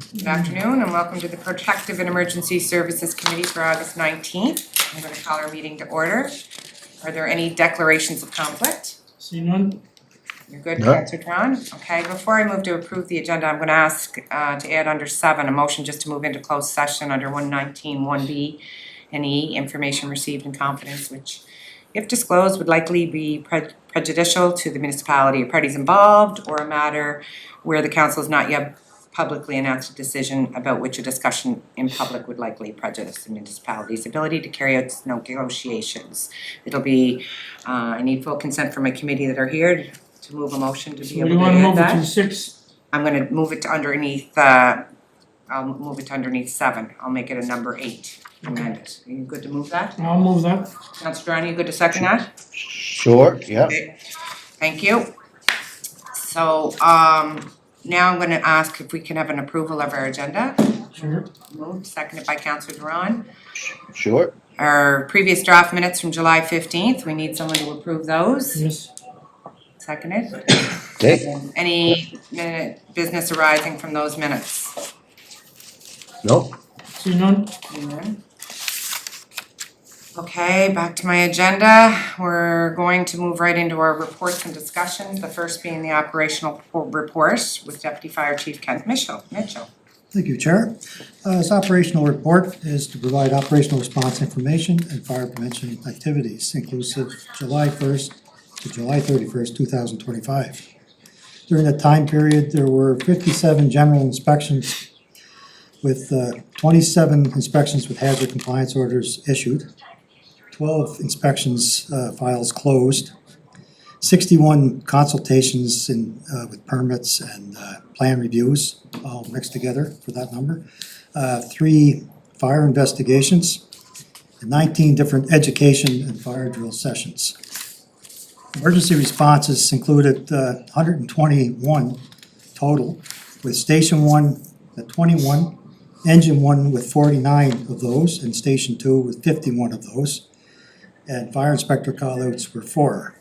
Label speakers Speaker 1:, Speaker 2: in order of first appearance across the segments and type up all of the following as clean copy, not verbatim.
Speaker 1: Good afternoon and welcome to the Protective and Emergency Services Committee for August 19th. I'm going to call our meeting to order. Are there any declarations of conflict?
Speaker 2: See none?
Speaker 1: You're good,
Speaker 3: No.
Speaker 1: Councillor Trahan? Okay, before I move to approve the agenda, I'm going to ask to add under 7, a motion just to move into closed session under 119(1)(b) and E, information received in confidence, which, if disclosed, would likely be prejudicial to the municipality or parties involved, or a matter where the council has not yet publicly announced a decision about which a discussion in public would likely prejudice the municipality's ability to carry out its negotiations. It'll be, I need full consent from my committee that are here to move a motion to be
Speaker 2: What do
Speaker 1: able
Speaker 2: you
Speaker 1: to
Speaker 2: wanna
Speaker 1: add
Speaker 2: move it to
Speaker 1: that.
Speaker 2: 6?
Speaker 1: I'm gonna move it to underneath, I'll move it to underneath 7. I'll make it a number 8. Amend it. Are you good to move that?
Speaker 2: I'll move that.
Speaker 1: Councillor Duran, you good to second that?
Speaker 3: Sure, yeah.
Speaker 1: Okay. Thank you. So, now I'm gonna ask if we can have an approval of our agenda.
Speaker 2: Sure.
Speaker 1: Moved, seconded by Councillor Duran.
Speaker 3: Sure.
Speaker 1: Our previous draft minutes from July 15th, we need someone to approve those.
Speaker 2: Yes.
Speaker 1: Seconded.
Speaker 3: Okay.
Speaker 1: Any minute business arising from those minutes?
Speaker 3: No.
Speaker 2: See none?
Speaker 1: None. Okay, back to my agenda. We're going to move right into our reports and discussions. The first being the operational report with Deputy Fire Chief Kent Mitchell.
Speaker 4: Thank you, Chair. This operational report is to provide operational response information and fire prevention activities inclusive July 1st to July 31st, 2025. During that time period, there were 57 general inspections with 27 inspections with hazard compliance orders issued, 12 inspections files closed, 61 consultations with permits and plan reviews, all mixed together for that number, 3 fire investigations, and 19 different education and fire drill sessions. Emergency responses included 121 total, with Station 1 at 21, Engine 1 with 49 of those, and Station 2 with 51 of those, and fire inspector callouts were 4.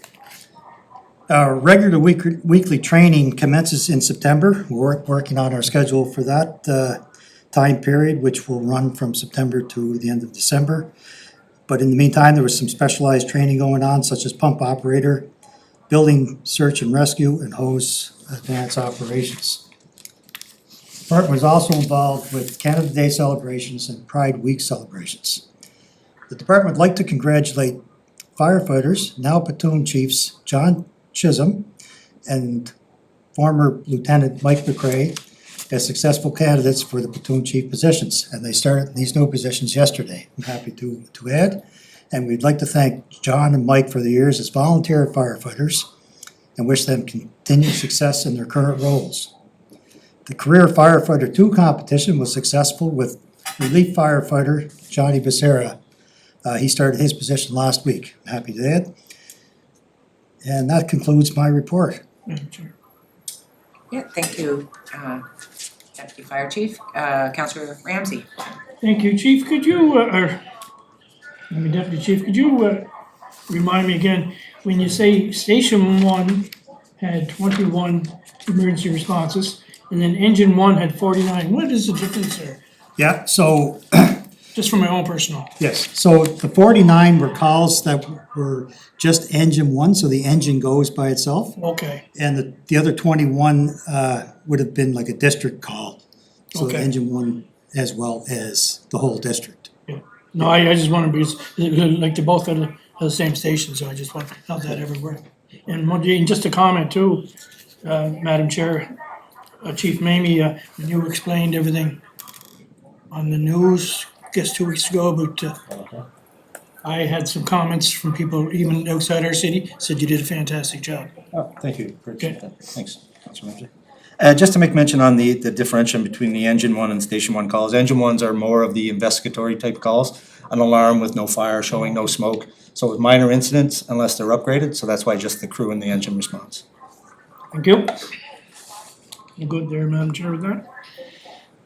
Speaker 4: Our regular weekly training commences in September. We're working on our schedule for that time period, which will run from September to the end of December. But in the meantime, there was some specialized training going on, such as pump operator, building search and rescue, and hose advance operations. The department was also involved with Canada Day celebrations and Pride Week celebrations. The department would like to congratulate firefighters, now platoon chiefs John Chisholm and former Lieutenant Mike McRae as successful candidates for the platoon chief positions, and they started these new positions yesterday. I'm happy to add, and we'd like to thank John and Mike for the years as volunteer firefighters and wish them continued success in their current roles. The Career Firefighter 2 competition was successful with relief firefighter Johnny Becerra. He started his position last week. I'm happy to add. And that concludes my report.
Speaker 2: Madam Chair.
Speaker 1: Yeah, thank you, Deputy Fire Chief. Councillor Ramsey.
Speaker 2: Thank you, Chief. Could you, Deputy Chief, could you remind me again, when you say Station 1 had 21 emergency responses, and then Engine 1 had 49, what is the difference there?
Speaker 4: Yeah, so
Speaker 2: Just for my own personal.
Speaker 4: yes, so the 49 were calls that were just engine 1, so the engine goes by itself.
Speaker 2: Okay,
Speaker 4: And the other 21 would have been like a district call. So
Speaker 2: Okay.
Speaker 4: engine 1 as well as the whole district.
Speaker 2: no, I just want to be, like they both are the same station, so I just want, how that ever worked. And just a comment too, Madam Chair, Chief Mamie, when you explained everything on the news, I guess 2 weeks ago, but I had some comments from people even outside our city, said you did a fantastic job.
Speaker 5: Oh, thank you, appreciate
Speaker 2: Okay.
Speaker 5: that, thanks, Councilor Ramsey. Just to make mention on the differentiation between the Engine 1 and Station 1 calls, Engine 1s are more of the investigatory type calls, an alarm with no fire showing, no smoke, so with minor incidents unless they're upgraded, so that's why just the crew and the engine response.
Speaker 2: Thank you. You good there, Madam Chair, with that?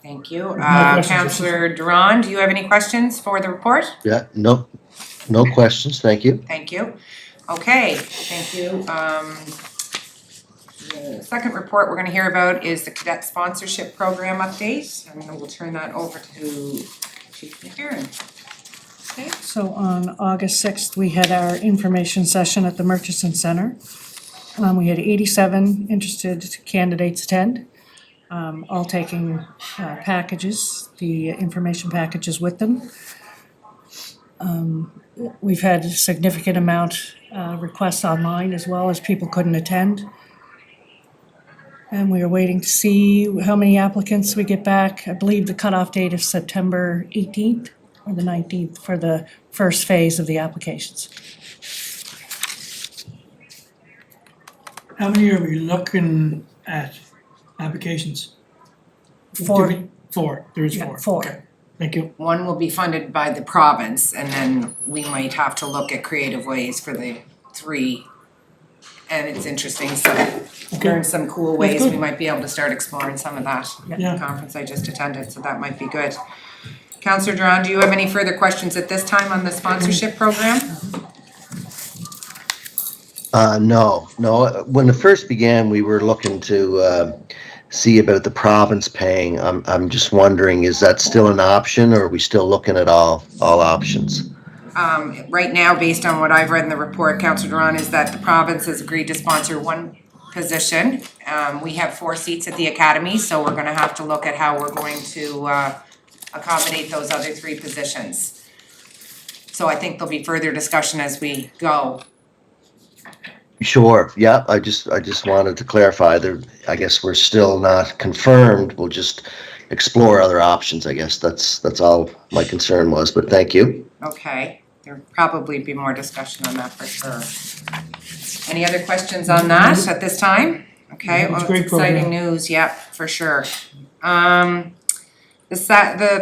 Speaker 1: Thank you.
Speaker 2: No questions.
Speaker 1: Councillor Duran, do you have any questions for the report?
Speaker 3: Yeah, no questions, thank you.
Speaker 1: Thank you. Okay, thank you. The second report we're gonna hear about is the cadet sponsorship program update, and then we'll turn that over to Chief McCarron. Okay.
Speaker 6: So on August 6th, we had our information session at the Murchison Center. We had 87 interested candidates attend, all taking packages, the information packages with them. We've had a significant amount requests online as well as people couldn't attend. And we are waiting to see how many applicants we get back. I believe the cutoff date is September 18th or the 19th for the first phase of the applications.
Speaker 2: How many are we looking at applications?
Speaker 6: 4.
Speaker 2: 4, there is
Speaker 6: Yeah,
Speaker 2: 4.
Speaker 6: 4.
Speaker 2: Okay, thank you.
Speaker 1: One will be funded by the province, and then we might have to look at creative ways for the 3. And it's interesting, so learn some cool ways,
Speaker 2: good.
Speaker 1: we might be able to start exploring some of that at the
Speaker 2: Yeah.
Speaker 1: conference I just attended, so that might be good. Councillor Duran, do you have any further questions at this time on the sponsorship program?
Speaker 3: No. When it first began, we were looking to see about the province paying. I'm just wondering, is that still an option, or are we still looking at all options?
Speaker 1: Right now, based on what I've read in the report, Councillor Duran, is that the province has agreed to sponsor 1 position. We have 4 seats at the academy, so we're gonna have to look at how we're going to accommodate those other 3 positions. So I think there'll be further discussion as we go.
Speaker 3: Sure, yeah, I just wanted to clarify that. I guess we're still not confirmed. We'll just explore other options, I guess. That's all my concern was, but thank you.
Speaker 1: Okay, there'll probably be more discussion on that for sure. Any other questions on that at this time? Okay,
Speaker 2: Yeah, it's
Speaker 1: well,
Speaker 2: a
Speaker 1: it's
Speaker 2: great
Speaker 1: exciting
Speaker 2: program.
Speaker 1: news, yeah, for sure. The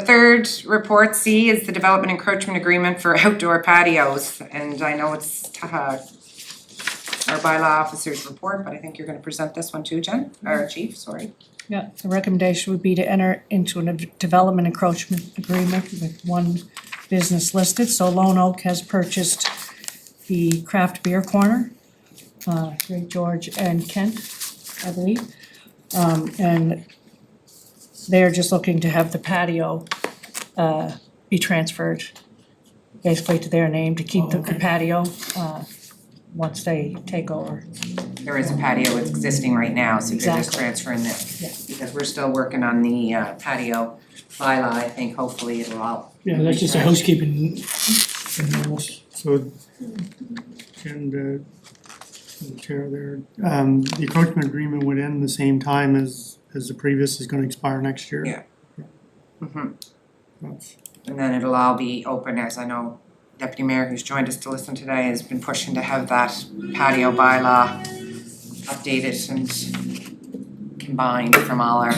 Speaker 1: third report, C, is the development encroachment agreement for outdoor patios. And I know it's our bylaw officer's report, but I think you're gonna present this one too, Jen, or Chief, sorry.
Speaker 6: Yeah, the recommendation would be to enter into a development encroachment agreement with 1 business listed. So Lone Oak has purchased the craft beer corner, Great George and Kent, I believe. And they're just looking to have the patio be transferred basically to their name to keep the patio once they take over.
Speaker 1: There is a patio existing right now, so they're just
Speaker 6: Exactly.
Speaker 1: transferring this.
Speaker 6: Yeah.
Speaker 1: Because we're still working on the patio bylaw, I think hopefully it'll all.
Speaker 2: Yeah, that's just a housekeeping.
Speaker 7: So, and the chair there, the encroachment agreement would end the same time as the previous is gonna expire next year.
Speaker 1: Yeah. Mhm.
Speaker 7: That's-
Speaker 1: And then it'll all be open, as I know Deputy Mayor, who's joined us to listen today, has been pushing to have that patio bylaw updated and combined from all our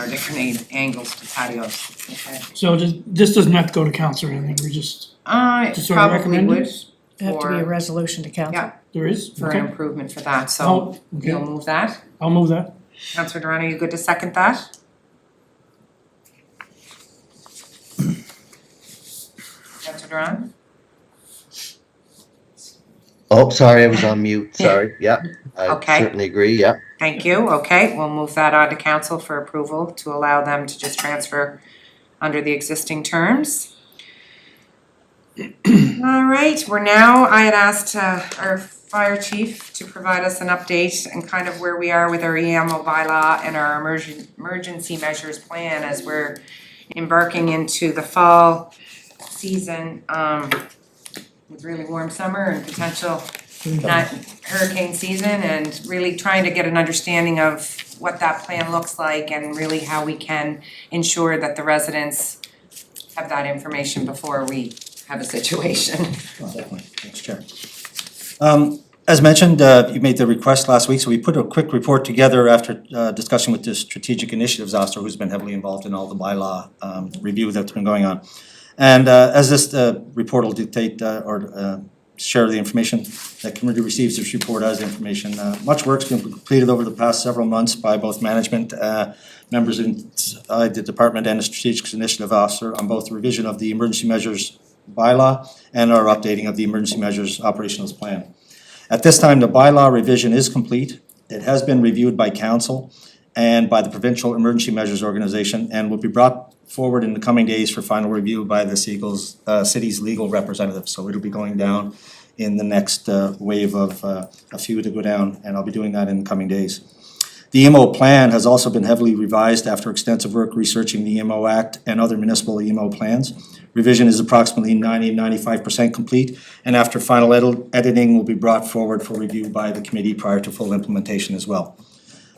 Speaker 1: different angles to patios, okay?
Speaker 2: So this doesn't have to go to council or anything, we just,
Speaker 1: It
Speaker 2: Just sort of
Speaker 1: probably
Speaker 2: recommend
Speaker 1: would
Speaker 2: it?
Speaker 6: It'd have to be a
Speaker 1: for,
Speaker 6: resolution to council.
Speaker 1: yeah,
Speaker 2: there is?
Speaker 1: for an
Speaker 2: Okay,
Speaker 1: improvement for that, so
Speaker 2: Oh,
Speaker 1: you'll
Speaker 2: okay,
Speaker 1: move that.
Speaker 2: I'll move that.
Speaker 1: Councillor Duran, are you good to second that? Councillor Duran?
Speaker 3: Oh, sorry, I was on mute, sorry, yeah. I
Speaker 1: Okay.
Speaker 3: certainly agree, yeah.
Speaker 1: Thank you, okay, we'll move that on to council for approval to allow them to just transfer under the existing terms. All right, I had asked our fire chief to provide us an update and kind of where we are with our EMO bylaw and our emergency measures plan as we're embarking into the fall season, with really warm summer and potential not hurricane season, and really trying to get an understanding of what that plan looks like and really how we can ensure that the residents have that information before we have a situation.
Speaker 5: Definitely, thanks, Chair. As mentioned, you made the request last week, so we put a quick report together after discussing with the Strategic Initiatives Officer, who's been heavily involved in all the bylaw review that's been going on. And as this report will dictate or share the information, the committee receives this report as information. Much work's been completed over the past several months by both management members inside the department and the Strategic Initiative Officer on both the revision of the emergency measures bylaw and our updating of the emergency measures operations plan. At this time, the bylaw revision is complete. It has been reviewed by council and by the Provincial Emergency Measures Organization and will be brought forward in the coming days for final review by the city's legal representative. So it'll be going down in the next wave of a few to go down, and I'll be doing that in the coming days. The EMO plan has also been heavily revised after extensive work researching the EMO Act and other municipal EMO plans. Revision is approximately 90-95% complete, and after final editing will be brought forward for review by the committee prior to full implementation as well.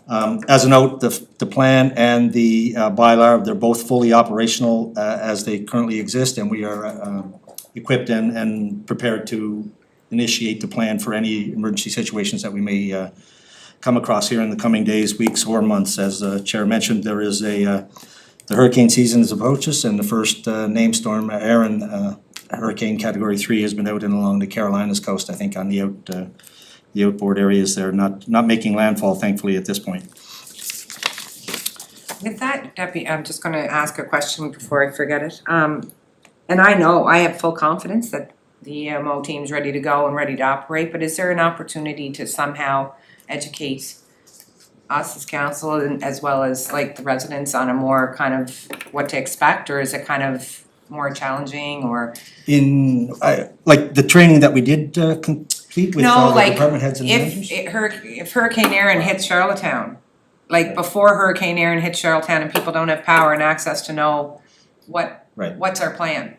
Speaker 5: As a note, the plan and the bylaw, they're both fully operational as they currently exist, and we are equipped and prepared to initiate the plan for any emergency situations that we may come across here in the coming days, weeks, or months. As the Chair mentioned, there is the hurricane season is approaches, and the first named storm, Erin, Hurricane Category 3, has been out and along the Carolinas coast, I think on the outboard areas there, not making landfall thankfully at this point.
Speaker 1: With that, Debbie, I'm just gonna ask a question before I forget it. And I know, I have full confidence that the EMO team's ready to go and ready to operate, but is there an opportunity to somehow educate us as council and as well as like the residents on a more kind of what to expect, or is it kind of more challenging or?
Speaker 5: Like the training that we did complete with
Speaker 1: No,
Speaker 5: the
Speaker 1: like,
Speaker 5: department heads and managers?
Speaker 1: If Hurricane Erin hits Charlottetown, like before Hurricane Erin hits Charlottetown and people don't have power and access to know
Speaker 5: Right.
Speaker 1: what's our plan?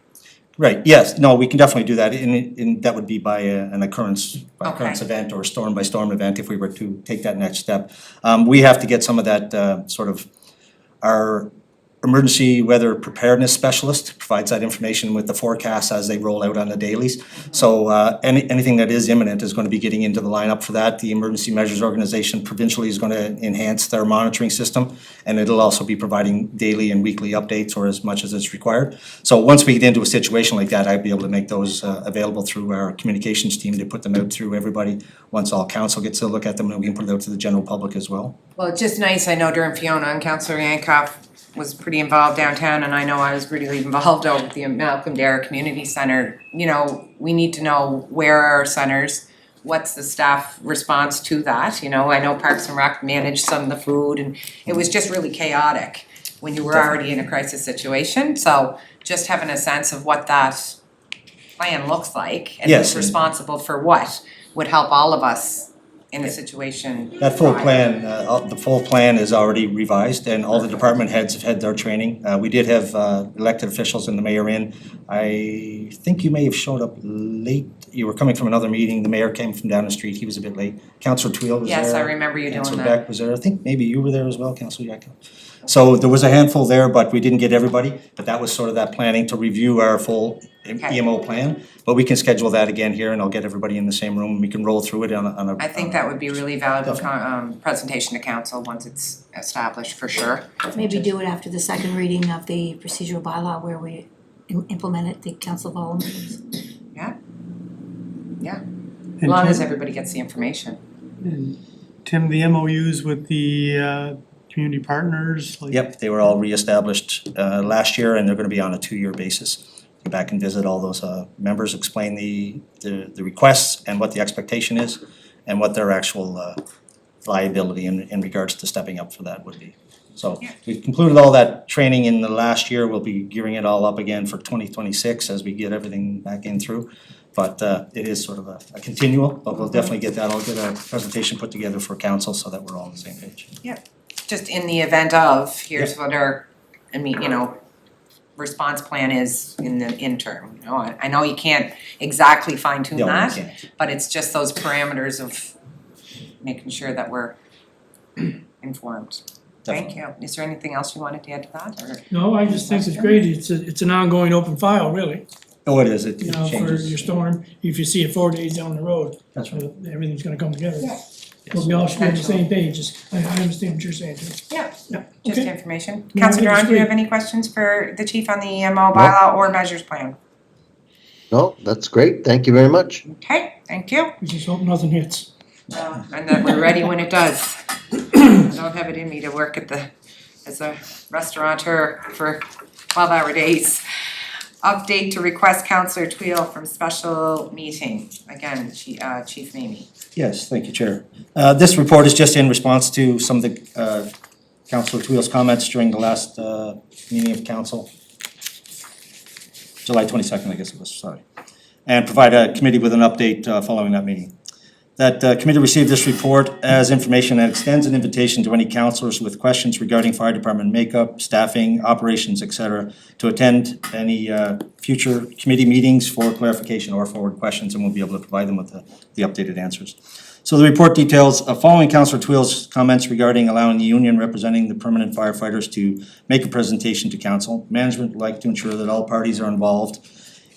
Speaker 5: Right, yes, no, we can definitely do that, and that would be by an occurrence
Speaker 1: Okay.
Speaker 5: event or storm by storm event if we were to take that next step. We have to get some of that sort of, our emergency weather preparedness specialist provides that information with the forecasts as they roll out on the dailies. So anything that is imminent is going to be getting into the lineup for that. The Emergency Measures Organization provincially is going to enhance their monitoring system, and it'll also be providing daily and weekly updates or as much as it's required. So once we get into a situation like that, I'd be able to make those available through our communications team to put them out through everybody. Once all council gets to look at them, and we can put it out to the general public as well.
Speaker 1: Well, it's just nice, I know during Fiona and Councillor Yankoff was pretty involved downtown, and I know I was really involved over at the Malcolm Dare Community Center. You know, we need to know where are our centers, what's the staff response to that, you know, I know Parks and Rec managed some of the food, and it was just really chaotic when you were already in a crisis situation, so just having a sense of what that plan looks like and
Speaker 5: Yes.
Speaker 1: who's responsible for what would help all of us in a situation.
Speaker 5: That full
Speaker 1: prior.
Speaker 5: plan, the full plan is already revised, and all the department heads have had their training. We did have elected officials and the mayor in. I think you may have showed up late. You were coming from another meeting. The mayor came from down the street. He was a bit late. Councillor Tweel was there.
Speaker 1: Yes, I remember you doing
Speaker 5: Councillor
Speaker 1: that.
Speaker 5: Beck was there. I think maybe you were there as well, Councillor Yacob. So there was a handful there, but we didn't get everybody. But that was sort of that planning to review our full
Speaker 1: Okay.
Speaker 5: EMO plan. But we can schedule that again here, and I'll get everybody in the same room. We can roll through it on a.
Speaker 1: I think that would be really valuable presentation to council once it's established for sure.
Speaker 8: Maybe do it after the second reading of the procedural bylaw where we implement it, the council of all meetings.
Speaker 1: As long as everybody gets the information.
Speaker 7: Tim, the MOUs with the community partners, like.
Speaker 5: Yep, they were all reestablished last year, and they're gonna be on a 2-year basis. Go back and visit all those members, explain the requests and what the expectation is, and what their actual liability in regards to stepping up for that would be. So
Speaker 1: Yeah.
Speaker 5: we've concluded all that training in the last year. We'll be gearing it all up again for 2026 as we get everything back in through. But it is sort of a continual, but we'll definitely get that. I'll get a presentation put together for council so that we're all on the same page.
Speaker 1: Just in the event of, here's what our, response plan is in the interim, you know, I know you can't exactly fine tune
Speaker 5: No, we
Speaker 1: that,
Speaker 5: can't.
Speaker 1: but it's just those parameters of making sure that we're informed. Thank you. Is there anything else you wanted to add to that, or?
Speaker 2: No, I just think it's great, it's an ongoing open file, really,
Speaker 5: Oh, it is, it
Speaker 2: you know, for
Speaker 5: changes.
Speaker 2: your storm. If you see it 4 days down the road,
Speaker 5: That's right.
Speaker 2: everything's gonna come together.
Speaker 5: Yes.
Speaker 2: We'll be all on the same page, I understand what you're saying too.
Speaker 1: Yeah,
Speaker 2: Yeah,
Speaker 1: just
Speaker 2: okay.
Speaker 1: information.
Speaker 2: No, I
Speaker 1: Councillor
Speaker 2: think it's
Speaker 1: John, do you
Speaker 2: great.
Speaker 1: have any questions for the chief on the EMO bylaw or measures plan?
Speaker 3: No, that's great. Thank you very much.
Speaker 1: Okay, thank you.
Speaker 2: We just hope nothing hits.
Speaker 1: And that we're ready when it does. I don't have it in me to work as a restaurateur for 12-hour days. Update to request Counselor Twill from special meeting. Again, Chief Mamie.
Speaker 5: Yes, thank you, Chair. This report is just in response to some of the Councillor Twill's comments during the last meeting of council. July 22nd, I guess it was, sorry. And provide a committee with an update following that meeting. That committee received this report as information and extends an invitation to any councillors with questions regarding fire department makeup, staffing, operations, etc., to attend any future committee meetings for clarification or forward questions, and we'll be able to provide them with the updated answers. So the report details, following Councillor Twill's comments regarding allowing the union representing the permanent firefighters to make a presentation to council, management would like to ensure that all parties are involved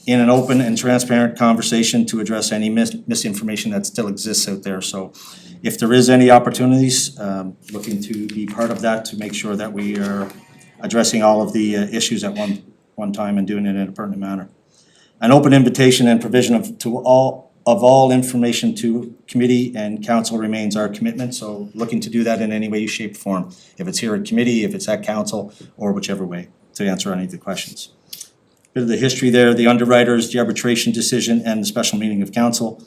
Speaker 5: in an open and transparent conversation to address any misinformation that still exists out there. So if there is any opportunities, looking to be part of that to make sure that we are addressing all of the issues at one time and doing it in a pertinent manner. An open invitation and provision of all information to committee and council remains our commitment, so looking to do that in any way, shape, form. If it's here at committee, if it's at council, or whichever way, to answer any of the questions. Bit of the history there, the underwriters, the arbitration decision, and the special meeting of council.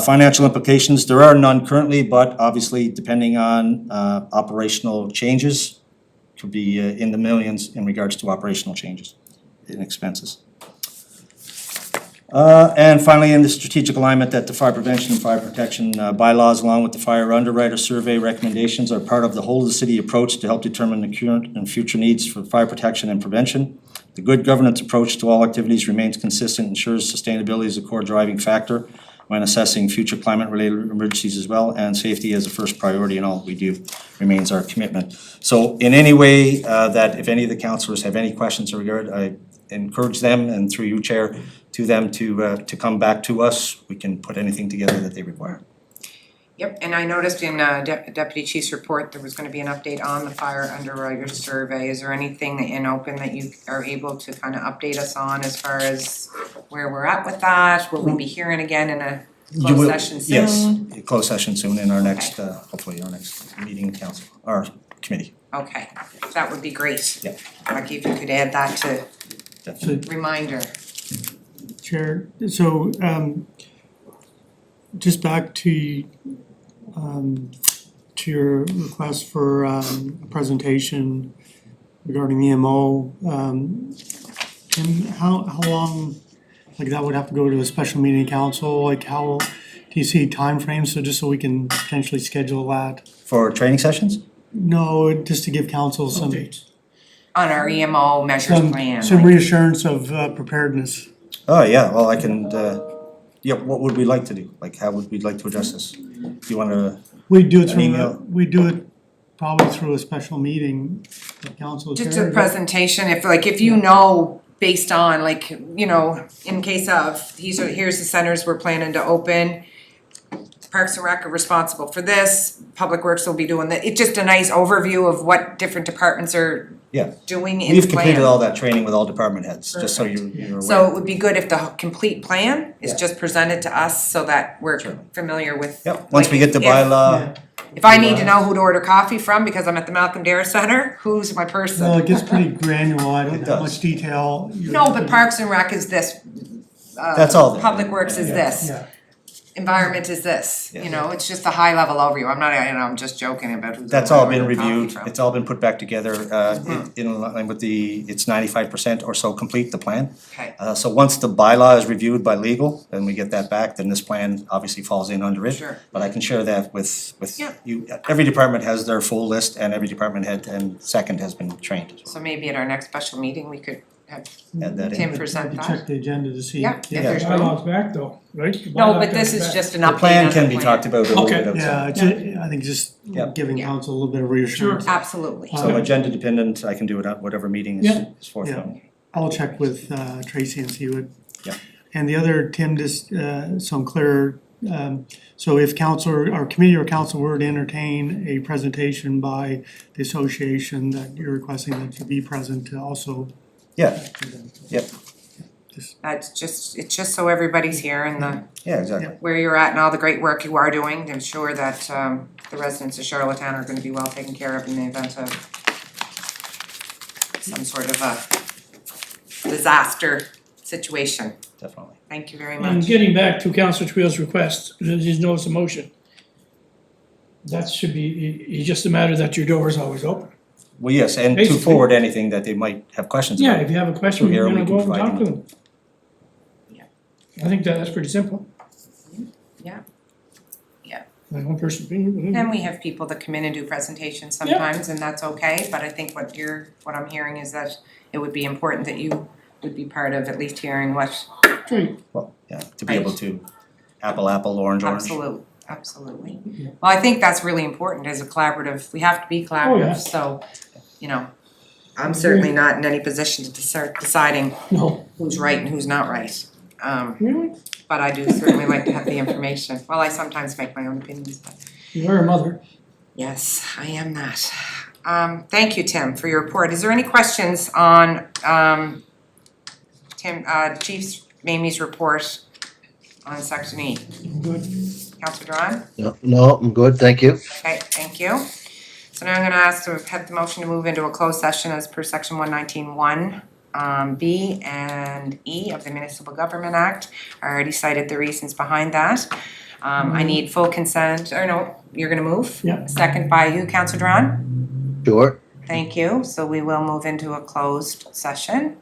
Speaker 5: Financial implications, there are none currently, but obviously depending on operational changes, could be in the millions in regards to operational changes in expenses. And finally, in the strategic alignment that the fire prevention and fire protection bylaws, along with the fire underwriter survey recommendations, are part of the whole of the city approach to help determine the current and future needs for fire protection and prevention. The good governance approach to all activities remains consistent, ensures sustainability is a core driving factor when assessing future climate-related emergencies as well, and safety as a first priority in all we do remains our commitment. So in any way that if any of the councillors have any questions in regard, I encourage them, and through you, Chair, to them to come back to us. We can put anything together that they require.
Speaker 1: Yep, and I noticed in Deputy Chief's report, there was gonna be an update on the fire underwriter survey. Is there anything in open that you are able to kind of update us on as far as where we're at with that? Will we be hearing again in a closed session soon?
Speaker 5: Yes, closed session soon in our next, hopefully our next meeting of council, our committee.
Speaker 1: Okay, that would be great.
Speaker 5: Yeah.
Speaker 1: Lucky if you could add that to
Speaker 5: Definitely.
Speaker 1: reminder.
Speaker 7: Chair, so just back to your request for a presentation regarding the MO, and how long, like that would have to go to a special meeting of council, like how, do you see timeframes, so just so we can potentially schedule that?
Speaker 5: For training sessions?
Speaker 7: No, just to give council some
Speaker 1: On our EMO measures plan.
Speaker 7: some reassurance of preparedness.
Speaker 5: Oh, yeah, well, I can, yeah, what would we like to do? Like, how would we like to address this? Do you wanna,
Speaker 7: We do it
Speaker 5: An email.
Speaker 7: through, we do it probably through a special meeting, the council chair.
Speaker 1: Just a presentation, if you know, based on in case of, here's the centers we're planning to open. Parks and Rec are responsible for this, Public Works will be doing that, it's just a nice overview of what different departments are
Speaker 5: yeah,
Speaker 1: doing in the
Speaker 5: we've completed
Speaker 1: plan.
Speaker 5: all that training with all department heads, just so you're aware.
Speaker 1: So it would be good if the complete plan is
Speaker 5: Yeah.
Speaker 1: just presented to us so that we're
Speaker 5: Sure.
Speaker 1: familiar with.
Speaker 5: Yep, once we get the
Speaker 1: if-
Speaker 5: bylaw,
Speaker 1: If I need to know who to order coffee from because I'm at the Malcolm Dare Center, who's my person?
Speaker 7: Well, it gets pretty granular, I
Speaker 5: It
Speaker 7: don't have
Speaker 5: does.
Speaker 7: much detail.
Speaker 1: No, but Parks and Rec is this.
Speaker 5: That's all there.
Speaker 1: Public Works is this.
Speaker 7: Yeah,
Speaker 1: Environment is this,
Speaker 5: Yeah.
Speaker 1: it's just a high level overview, I'm just joking about who's.
Speaker 5: that's
Speaker 1: gonna
Speaker 5: all been
Speaker 1: order coffee
Speaker 5: reviewed,
Speaker 1: from.
Speaker 5: it's all been put back together, in line with it's 95% or so complete, the plan.
Speaker 1: Okay,
Speaker 5: So once the bylaw is reviewed by legal, then we get that back, then this plan obviously falls in under it.
Speaker 1: Sure.
Speaker 5: But I can share that with
Speaker 1: Yeah.
Speaker 5: you, every department has their full list and every department head and second has been trained as well.
Speaker 1: so maybe at our next special meeting, we could have
Speaker 5: Add that in.
Speaker 1: Tim
Speaker 7: I
Speaker 1: present
Speaker 7: can
Speaker 1: that.
Speaker 7: check the agenda to see.
Speaker 1: Yeah, if
Speaker 5: Yeah.
Speaker 1: there's
Speaker 2: Bylaws back though, right? The
Speaker 1: No,
Speaker 2: bylaw
Speaker 1: but this
Speaker 2: comes
Speaker 1: is
Speaker 2: back.
Speaker 1: just an
Speaker 5: The
Speaker 1: update
Speaker 5: plan
Speaker 1: on
Speaker 5: can
Speaker 1: the
Speaker 5: be
Speaker 1: plan.
Speaker 5: talked about a little
Speaker 2: Okay.
Speaker 5: bit
Speaker 7: Yeah,
Speaker 5: outside.
Speaker 7: I think just
Speaker 5: Yeah.
Speaker 7: giving
Speaker 1: Yeah.
Speaker 7: council a little bit of reassurance.
Speaker 1: Absolutely.
Speaker 5: So agenda dependent, I can do it at whatever meeting
Speaker 2: Yeah.
Speaker 5: is forthcoming.
Speaker 7: I'll check with Tracy and see what.
Speaker 5: Yeah.
Speaker 7: And the other, Tim, just so I'm clear, so if council, or committee or council were to entertain a presentation by the association that you're requesting that to be present to also.
Speaker 5: Yeah, yep,
Speaker 1: It's just so everybody's here and
Speaker 5: yeah, exactly.
Speaker 1: where you're at and all the great work you are doing to ensure that the residents of Charlottetown are gonna be well taken care of in the event of some sort of a disaster situation.
Speaker 5: Definitely.
Speaker 1: Thank you very
Speaker 2: And
Speaker 1: much.
Speaker 2: getting back to Councillor Twill's request, his notice of motion. That should be, it's just a matter that your door is always open.
Speaker 5: Well, yes, and to
Speaker 2: Basically.
Speaker 5: forward anything that they might have questions
Speaker 2: Yeah,
Speaker 5: about.
Speaker 2: if you have a question,
Speaker 5: So here
Speaker 2: you're
Speaker 5: we
Speaker 2: gonna
Speaker 5: can
Speaker 2: go up and
Speaker 5: provide
Speaker 2: talk to
Speaker 5: them.
Speaker 2: them.
Speaker 1: Yeah.
Speaker 2: I think that's pretty simple.
Speaker 1: Yeah. Yeah.
Speaker 2: My own personal opinion.
Speaker 1: And we have people that come in and do presentations sometimes, and that's okay, but I think what I'm hearing is that it would be important that you would be part of at least hearing what.
Speaker 2: Great.
Speaker 5: Well, yeah, to be able to apple, orange.
Speaker 1: Absolutely. Well, I think that's really important as a collaborative, we have to be collaborative, so, you know, I'm certainly not in any position to start deciding
Speaker 2: No,
Speaker 1: who's right and who's not right.
Speaker 2: really?
Speaker 1: But I do certainly like to have the information. Well, I sometimes make my own opinions, but
Speaker 2: You are a mother.
Speaker 1: yes, I am that. Thank you, Tim, for your report. Is there any questions on Chief Mamie's report on section E?
Speaker 2: Good.
Speaker 1: Counselor Drawn?
Speaker 3: No, I'm good, thank you.
Speaker 1: Okay, thank you. So now I'm gonna ask to have the motion to move into a closed session as per section 119(1). B and E of the Municipal Government Act. I already cited the reasons behind that. I need full consent, or no, you're gonna move?
Speaker 2: Yeah.
Speaker 1: Second by you, Counselor Drawn?
Speaker 3: Sure.
Speaker 1: Thank you, so we will move into a closed session.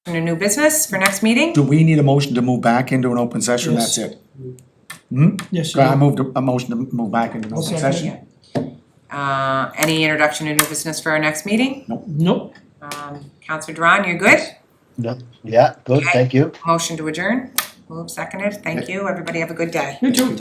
Speaker 1: A new business for next meeting?
Speaker 9: Do we need a motion to move back into an open session?
Speaker 2: Yes.
Speaker 9: That's it.
Speaker 2: Yes,
Speaker 9: I
Speaker 2: you
Speaker 9: moved a motion to move back into an open
Speaker 2: second.
Speaker 9: session.
Speaker 1: Any introduction to new business for our next meeting?
Speaker 2: Nope.
Speaker 1: Counselor Duran, you're good?
Speaker 3: No, yeah, good, thank you.
Speaker 1: Motion to adjourn, moved, seconded, thank you, everybody have a good day.
Speaker 2: You too.